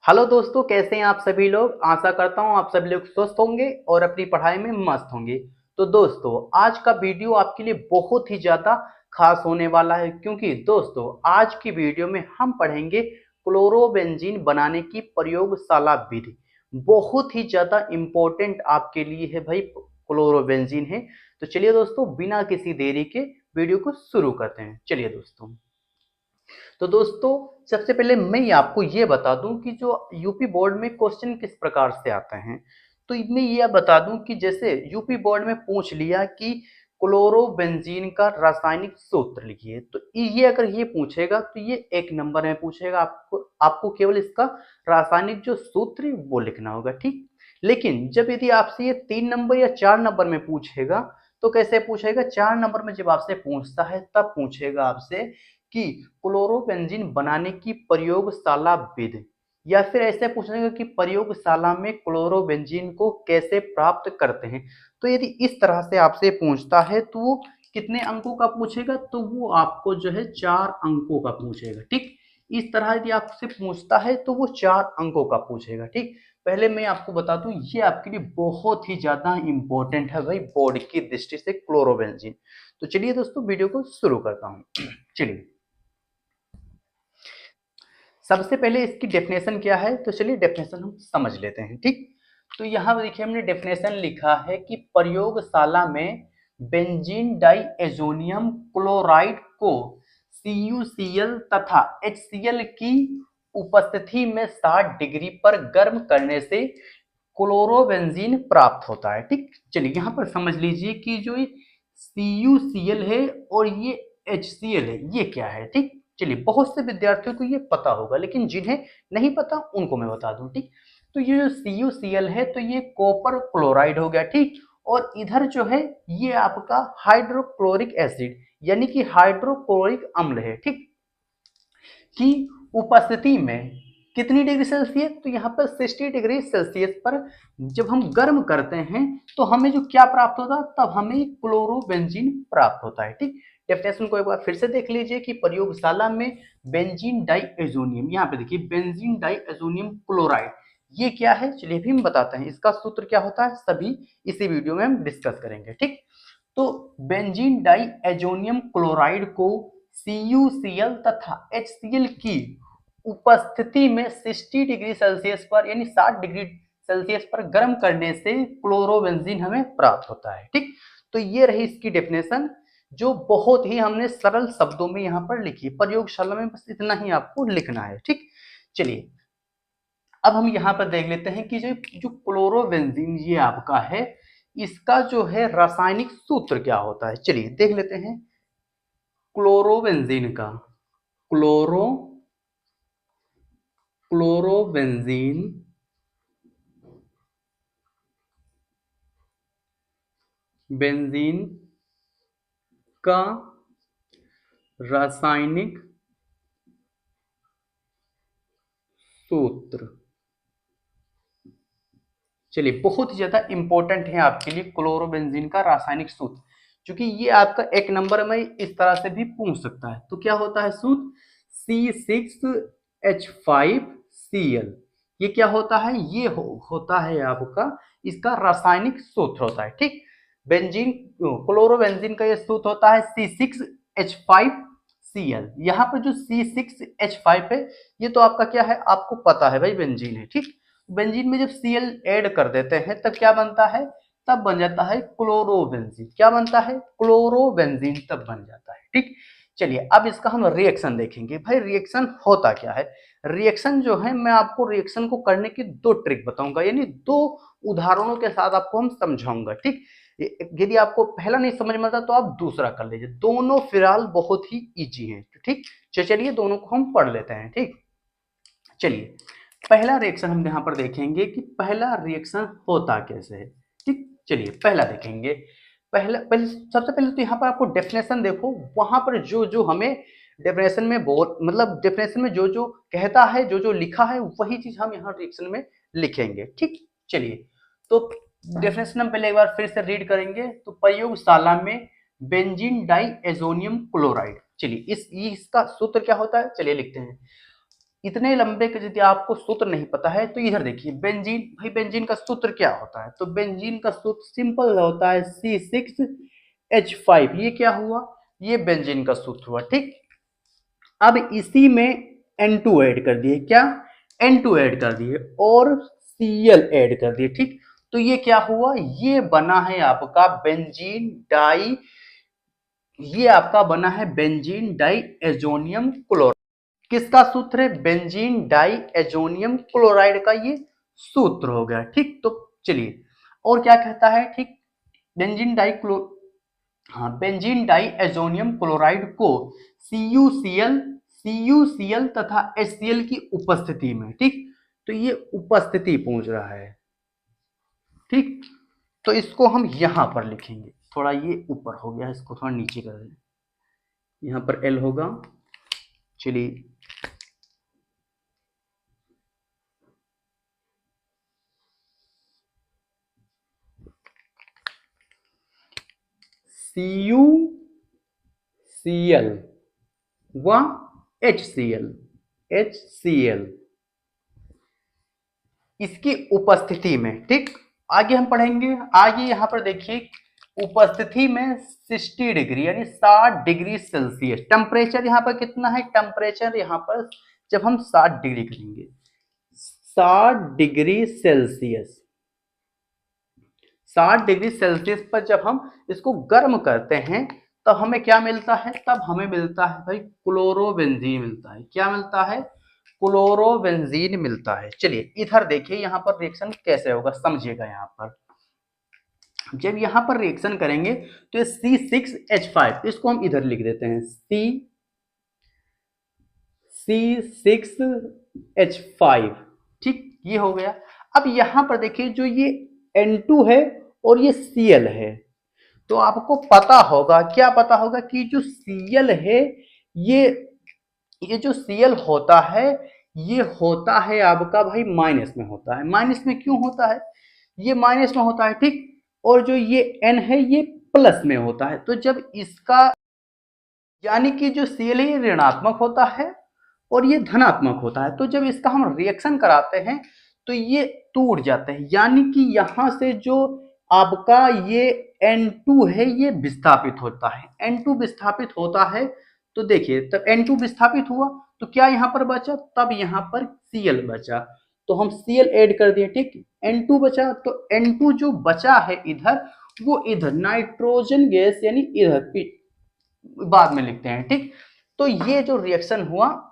Hello दोस्तों, कैसे हैं आप सभी लोग। आशा करता हूं आप सभी लोग स्वस्थ होंगे और अपनी पढ़ाई में मस्त होंगे। तो दोस्तों, आज का वीडियो आपके लिए बहुत ही ज़्यादा खास होने वाला है, क्योंकि दोस्तों आज की वीडियो में हम पढ़ेंगे क्लोरोबेंजीन बनाने की प्रयोगशाला विधि। बहुत ही ज़्यादा इम्पोर्टेंट आपके लिए है भाई, क्लोरोबेंजीन है। तो चलिए दोस्तों, बिना किसी देरी के वीडियो को शुरू करते हैं। चलिए दोस्तों, तो दोस्तों सबसे पहले मैं आपको ये बता दूं कि जो यूपी बोर्ड में क्वेश्चन किस प्रकार से आते हैं। तो मैं ये बता दूं कि जैसे यूपी बोर्ड में पूछ लिया कि क्लोरोबेंजीन का रासायनिक सूत्र लिखिए, तो ये अगर ये पूछेगा तो ये एक नंबर में पूछेगा। आपको केवल इसका रासायनिक जो सूत्र है वो लिखना होगा, ठीक। लेकिन जब यदि आपसे ये 3 नंबर या 4 नंबर में पूछेगा तो कैसे पूछेगा। 4 नंबर में जब आपसे पूछता है तब पूछेगा आपसे कि क्लोरोबेंजीन बनाने की प्रयोगशाला विधि, या फिर ऐसे पूछेगा कि प्रयोगशाला में क्लोरोबेंजीन को कैसे प्राप्त करते हैं। तो यदि इस तरह से आपसे पूछता है तो वो कितने अंकों का पूछेगा, तो वो आपको जो है 4 अंकों का पूछेगा, ठीक। इस तरह यदि आपसे पूछता है तो वो 4 अंकों का पूछेगा, ठीक। पहले मैं आपको बता दूं, ये आपके लिए बहुत ही ज्यादा इंपॉर्टेंट है भाई बोर्ड की दृष्टि से क्लोरोबेंजीन। तो चलिए दोस्तों, वीडियो को शुरू करता हूं। चलिए, सबसे पहले इसकी डेफिनेशन क्या है, तो चलिए डेफिनेशन हम समझ लेते हैं, ठीक। तो यहाँ पर देखिए हमने डेफिनेशन लिखा है कि प्रयोगशाला में बेंजीन डाइएजोनियम क्लोराइड को CuCl तथा HCl की उपस्थिति में 60 डिग्री पर गर्म करने से क्लोरोबेंजीन प्राप्त होता है, ठीक। चलिए यहाँ पर समझ लीजिए कि जो ये CuCl है और ये HCl है, ये क्या है, ठीक। चलिए, बहुत से विद्यार्थियों को ये पता होगा, लेकिन जिन्हें नहीं पता उनको मैं बता दूं, ठीक। तो ये जो CuCl है तो ये कॉपर क्लोराइड हो गया, ठीक। और इधर जो है ये आपका हाइड्रोक्लोरिक एसिड यानी कि हाइड्रोक्लोरिक अम्ल है, ठीक, की उपस्थिति में कितनी डिग्री सेल्सियस, तो यहाँ पर 60 डिग्री सेल्सियस पर जब हम गर्म करते हैं तो हमें जो क्या प्राप्त होता है, तब हमें क्लोरोबेंजीन प्राप्त होता है, ठीक। डेफिनेशन को एक बार फिर से देख लीजिए कि प्रयोगशाला में बेंजीन डाइएजोनियम, यहाँ पे देखिए बेंजीन डाइएजोनियम क्लोराइड, ये क्या है चलिए भी हम बताते हैं। इसका सूत्र क्या होता है सभी इसी वीडियो में हम डिस्कस करेंगे, ठीक। तो बेंजीन डाइएजोनियम क्लोराइड को CuCl तथा HCl की उपस्थिति में 60 डिग्री सेल्सियस पर यानी 60 डिग्री सेल्सियस पर गर्म करने से क्लोरोबेंजीन हमें प्राप्त होता है, ठीक। तो ये रही इसकी डेफिनेशन, जो बहुत ही हमने सरल शब्दों में यहाँ पर लिखी। प्रयोगशाला में बस इतना ही आपको लिखना है, ठीक। चलिए, अब हम यहाँ पर देख लेते हैं कि जो जो क्लोरोबेंजीन ये आपका है, इसका जो है रासायनिक सूत्र क्या होता है। चलिए देख लेते हैं क्लोरोबेंजीन का। क्लोरो क्लोरोबेंजीन बेंजीन का रासायनिक सूत्र। चलिए, बहुत ही ज्यादा इंपॉर्टेंट है आपके लिए क्लोरोबेंजीन का रासायनिक सूत्र, क्योंकि ये आपका एक नंबर में इस तरह से भी पूछ सकता है। तो क्या होता है सूत्र, C6H5Cl। ये क्या होता है, ये होता है आपका इसका रासायनिक सूत्र होता है, ठीक। बेंजीन क्लोरोबेंजीन का ये सूत्र होता है C6H5Cl। यहाँ पर जो C6H5 है ये तो आपका क्या है, आपको पता है भाई बेंजीन है, ठीक। बेंजीन में जब Cl ऐड कर देते हैं तब क्या बनता है, तब बन जाता है क्लोरोबेंजीन। क्या बनता है, क्लोरोबेंजीन तब बन जाता है, ठीक। चलिए, अब इसका हम रिएक्शन देखेंगे। भाई रिएक्शन होता क्या है। रिएक्शन जो है, मैं आपको रिएक्शन को करने की 2 ट्रिक बताऊंगा, यानी 2 उदाहरणों के साथ आपको हम समझाऊंगा, ठीक। यदि आपको पहला नहीं समझ में आता तो आप दूसरा कर लीजिए, दोनों फिलहाल बहुत ही इजी हैं, ठीक। चलिए दोनों को हम पढ़ लेते हैं, ठीक। चलिए, पहला रिएक्शन हम यहाँ पर देखेंगे कि पहला रिएक्शन होता कैसे है, ठीक। चलिए पहला देखेंगे। पहले सबसे पहले तो यहाँ पर आपको डेफिनेशन देखो, वहां पर जो जो हमें डेफिनेशन में बोल मतलब डेफिनेशन में जो जो कहता है, जो जो लिखा है वही चीज हम यहाँ रिएक्शन में लिखेंगे, ठीक। चलिए, तो डेफिनेशन हम पहले एक बार फिर से रीड करेंगे। तो प्रयोगशाला में बेंजीन डाइएजोनियम क्लोराइड, चलिए इसका सूत्र क्या होता है चलिए लिखते हैं। इतने लंबे के यदि आपको सूत्र नहीं पता है तो इधर देखिए बेंजीन, भाई बेंजीन का सूत्र क्या होता है, तो बेंजीन का सूत्र सिंपल होता है C6H5। ये क्या हुआ, ये बेंजीन का सूत्र हुआ, ठीक। अब इसी में N2 ऐड कर दिए, क्या N2 ऐड कर दिए और Cl ऐड कर दिए, ठीक। तो ये क्या हुआ, ये बना है आपका बेंजीन डाई, ये आपका बना है बेंजीन डाई एजोनियम क्लोराइड। किसका सूत्र है, बेंजीन डाई एजोनियम क्लोराइड का ये सूत्र हो गया, ठीक। तो चलिए और क्या कहता है, ठीक, बेंजीन डाई हाँ बेंजीन डाई एजोनियम क्लोराइड को CuCl तथा HCl की उपस्थिति में, ठीक, तो ये उपस्थिति पूछ रहा है, ठीक। तो इसको हम यहां पर लिखेंगे, थोड़ा ये ऊपर हो गया, इसको थोड़ा नीचे कर दें, यहां पर L होगा। चलिए CuCl व HCl इसकी उपस्थिति में, ठीक। आगे हम पढ़ेंगे, आगे यहां पर देखिए उपस्थिति में 60 डिग्री यानी 60 डिग्री सेल्सियस टेम्परेचर, यहां पर कितना है टेम्परेचर, यहां पर जब हम 60 डिग्री करेंगे, 60 डिग्री सेल्सियस, 60 डिग्री सेल्सियस पर जब हम इसको गर्म करते हैं तब हमें क्या मिलता है, तब हमें मिलता है भाई क्लोरोबेंजीन मिलता है, क्या मिलता है, क्लोरोबेंजीन मिलता है। चलिए इधर देखिए यहाँ पर रिएक्शन कैसे होगा, समझिएगा। यहाँ पर जब यहाँ पर रिएक्शन करेंगे तो ये C6H5, इसको हम इधर लिख देते हैं C6H5, ठीक, ये हो गया। अब यहाँ पर देखिए जो ये N2 है और ये Cl है, तो आपको पता होगा, क्या पता होगा कि जो Cl है ये जो Cl होता है ये होता है आपका भाई माइनस में होता है। माइनस में क्यों होता है, ये माइनस में होता है, ठीक। और जो ये N है ये प्लस में होता है। तो जब इसका यानी कि जो Cl है ये ऋणात्मक होता है और ये धनात्मक होता है, तो जब इसका हम रिएक्शन कराते हैं तो ये टूट जाते हैं, यानी कि यहां से जो आपका ये N2 है ये विस्थापित होता है। N2 विस्थापित होता है तो देखिए तब N2 विस्थापित हुआ तो क्या यहां पर बचा, तब यहां पर Cl बचा, तो हम Cl ऐड कर दिए, ठीक। N2 बचा, तो N2 जो बचा है इधर वो इधर नाइट्रोजन गैस यानी इधर बाद में लिखते हैं, ठीक। तो ये जो रिएक्शन हुआ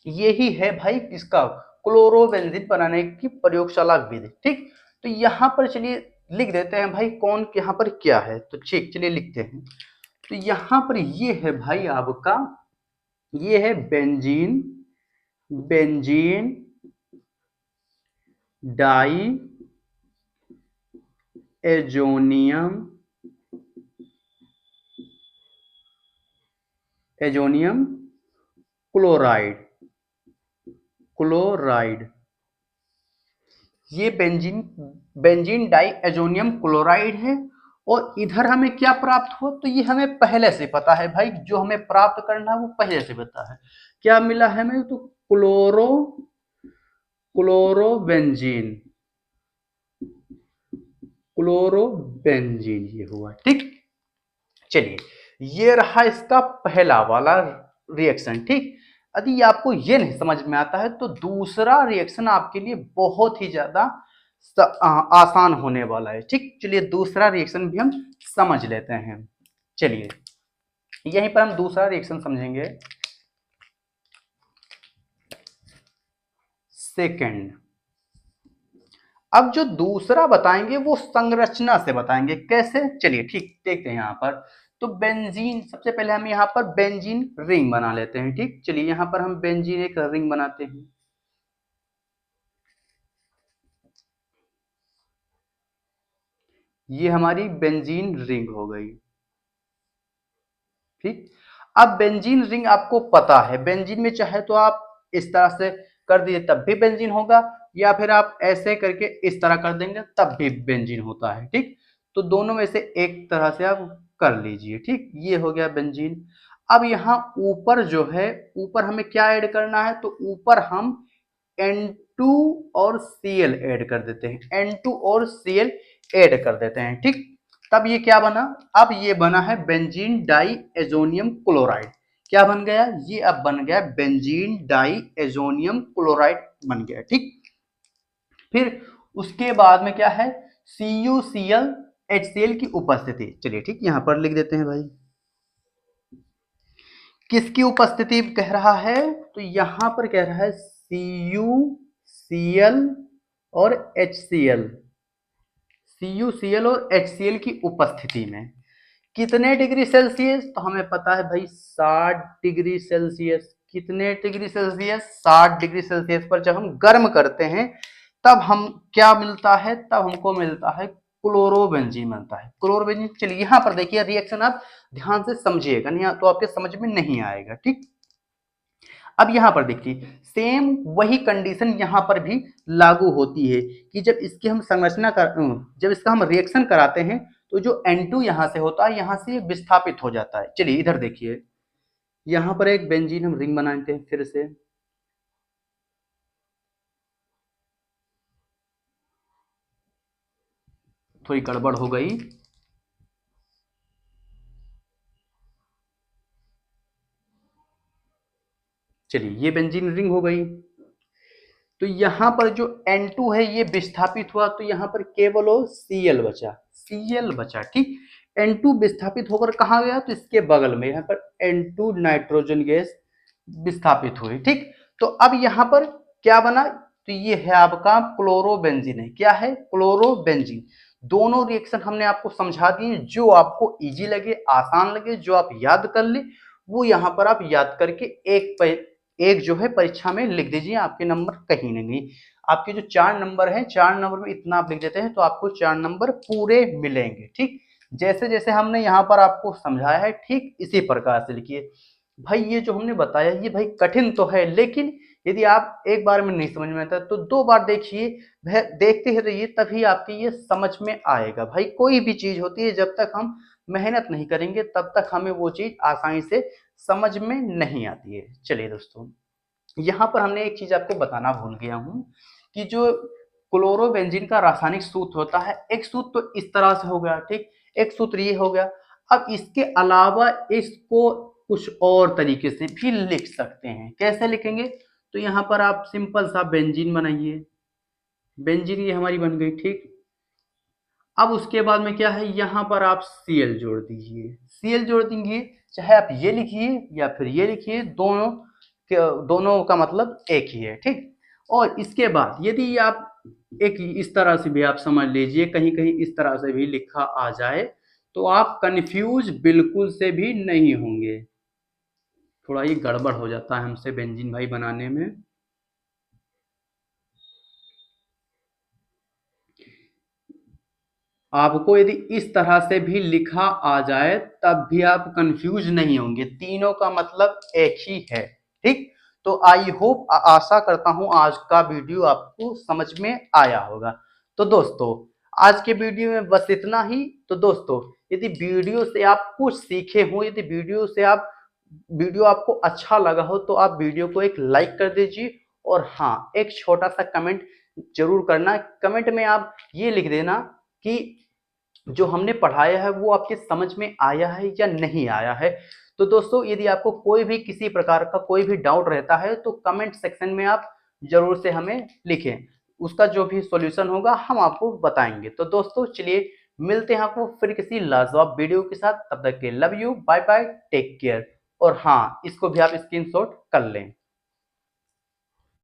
यही है भाई इसका क्लोरोबेंजीन बनाने की प्रयोगशाला विधि, ठीक। तो यहाँ पर चलिए लिख देते हैं भाई कौन यहाँ पर क्या है, तो ठीक चलिए लिखते हैं। तो यहाँ पर ये है भाई आपका, ये है benzene, benzene diazonium, azonium chloride, chloride, ये benzene, benzene diazonium chloride है। और इधर हमें क्या प्राप्त हो, तो ये हमें पहले से पता है भाई, जो हमें प्राप्त करना है वो पहले से पता है, क्या मिला है हमें, तो क्लोरोबेंजीन, क्लोरोबेंजीन ये हुआ, ठीक। चलिए ये रहा इसका पहला वाला रिएक्शन, ठीक। यदि आपको ये नहीं समझ में आता है तो दूसरा रिएक्शन आपके लिए बहुत ही ज्यादा आसान होने वाला है, ठीक। चलिए दूसरा रिएक्शन भी हम समझ लेते हैं। चलिए यहीं पर हम दूसरा रिएक्शन समझेंगे, सेकंड। अब जो दूसरा बताएंगे वो संरचना से बताएंगे, कैसे, चलिए ठीक देखते हैं। यहाँ पर तो बेंजीन, सबसे पहले हम यहाँ पर बेंजीन रिंग बना लेते हैं, ठीक। चलिए यहाँ पर हम बेंजीन एक रिंग बनाते हैं, ये हमारी बेंजीन रिंग हो गई, ठीक। अब बेंजीन रिंग आपको पता है, बेंजीन में चाहे तो आप इस तरह से कर दीजिए तब भी बेंजीन होगा, या फिर आप ऐसे करके इस तरह कर देंगे तब भी बेंजीन होता है, ठीक। तो दोनों में से एक तरह से आप कर लीजिए, ठीक। ये हो गया बेंजीन। अब यहाँ ऊपर जो है, ऊपर हमें क्या ऐड करना है, तो ऊपर हम N2 और Cl ऐड कर देते हैं, N2 और Cl ऐड कर देते हैं, ठीक। तब ये क्या बना, अब ये बना है बेंजीन डाई एजोनियम क्लोराइड। क्या बन गया, ये अब बन गया बेंजीन डाई एजोनियम क्लोराइड बन गया, ठीक। फिर उसके बाद में क्या है, CuCl HCl की उपस्थिति, चलिए ठीक, यहां पर लिख देते हैं भाई, किसकी उपस्थिति कह रहा है, तो यहां पर कह रहा है CuCl और HCl, CuCl और HCl की उपस्थिति में कितने डिग्री सेल्सियस, तो हमें पता है भाई 60 डिग्री सेल्सियस। कितने डिग्री सेल्सियस, 60 डिग्री सेल्सियस पर जब हम गर्म करते हैं तब हम क्या मिलता है, तब हमको मिलता है क्लोरोबेंजीन मिलता है, क्लोरोबेंजीन। चलिए यहाँ पर देखिए रिएक्शन आप ध्यान से समझिएगा, नहीं तो आपके समझ में नहीं आएगा, ठीक। अब यहाँ पर देखिए सेम वही कंडीशन यहाँ पर भी लागू होती है कि जब इसकी हम संरचना कर, जब इसका हम रिएक्शन कराते हैं तो जो N2 यहाँ से होता है, यहाँ से विस्थापित हो जाता है। चलिए इधर देखिए, यहाँ पर एक बेंजीन हम रिंग बनाते हैं, फिर से थोड़ी गड़बड़ हो गई, चलिए ये बेंजीन रिंग हो गई। तो यहाँ पर जो N2 है ये विस्थापित हुआ, तो यहाँ पर केवल Cl बचा, Cl बचा, ठीक। N2 विस्थापित होकर कहाँ गया, तो इसके बगल में यहाँ पर N2 नाइट्रोजन गैस विस्थापित हुई, ठीक। तो अब यहाँ पर क्या बना, तो ये है आपका क्लोरोबेंजीन है, क्या है, क्लोरोबेंजीन। दोनों रिएक्शन हमने आपको समझा दिए, जो आपको इजी लगे, आसान लगे, जो आप याद कर ले, वो यहाँ पर आप याद करके एक जो है परीक्षा में लिख दीजिए, आपके नंबर कहीं नहीं, आपके जो 4 नंबर हैं, 4 नंबर में इतना आप लिख देते हैं तो आपको 4 नंबर पूरे मिलेंगे, ठीक। जैसे जैसे हमने यहाँ पर आपको समझाया है, ठीक इसी प्रकार से लिखिए। भाई ये जो हमने बताया ये भाई कठिन तो है, लेकिन यदि आप एक बार में नहीं समझ में आता तो 2 बार देखिए, देखते ही रहिए, तभी आपके ये समझ में आएगा। भाई कोई भी चीज होती है, जब तक हम मेहनत नहीं करेंगे तब तक हमें वो चीज आसानी से समझ में नहीं आती है। चलिए दोस्तों, यहाँ पर हमने एक चीज आपको बताना भूल गया हूँ कि जो क्लोरोबेंजीन का रासायनिक सूत्र होता है, एक सूत्र तो इस तरह से हो गया, ठीक, एक सूत्र ये हो गया। अब इसके अलावा इसको कुछ और तरीके से भी लिख सकते हैं, कैसे लिखेंगे, तो यहाँ पर आप सिंपल सा बेंजीन बनाइए, बेंजीन ये हमारी बन गई, ठीक। अब उसके बाद में क्या है, यहाँ पर आप Cl जोड़ दीजिए, Cl जोड़ देंगे, चाहे आप ये लिखिए या फिर ये लिखिए, दोनों का मतलब एक ही है, ठीक। और इसके बाद यदि आप एक इस तरह से भी आप समझ लीजिए, कहीं कहीं इस तरह से भी लिखा आ जाए तो आप कंफ्यूज बिल्कुल से भी नहीं होंगे। थोड़ा ये गड़बड़ हो जाता है हमसे बेंजीन भाई बनाने में। आपको यदि इस तरह से भी लिखा आ जाए तब भी आप कंफ्यूज नहीं होंगे, तीनों का मतलब एक ही है, ठीक। तो आई होप, आशा करता हूं आज का वीडियो आपको समझ में आया होगा। तो दोस्तों आज के वीडियो में बस इतना ही। तो दोस्तों यदि वीडियो से आप कुछ सीखे हो, यदि वीडियो आपको अच्छा लगा हो तो आप वीडियो को एक लाइक कर दीजिए, और हाँ एक छोटा सा कमेंट जरूर करना। कमेंट में आप ये लिख देना कि जो हमने पढ़ाया है वो आपके समझ में आया है या नहीं आया है। तो दोस्तों यदि आपको कोई भी किसी प्रकार का कोई भी डाउट रहता है तो कमेंट सेक्शन में आप जरूर से हमें लिखें, उसका जो भी सॉल्यूशन होगा हम आपको बताएंगे। तो दोस्तों चलिए मिलते हैं आपको फिर किसी लाजवाब वीडियो के साथ, तब तक के love you, bye bye, take care. और हाँ इसको भी आप स्क्रीनशॉट कर लें।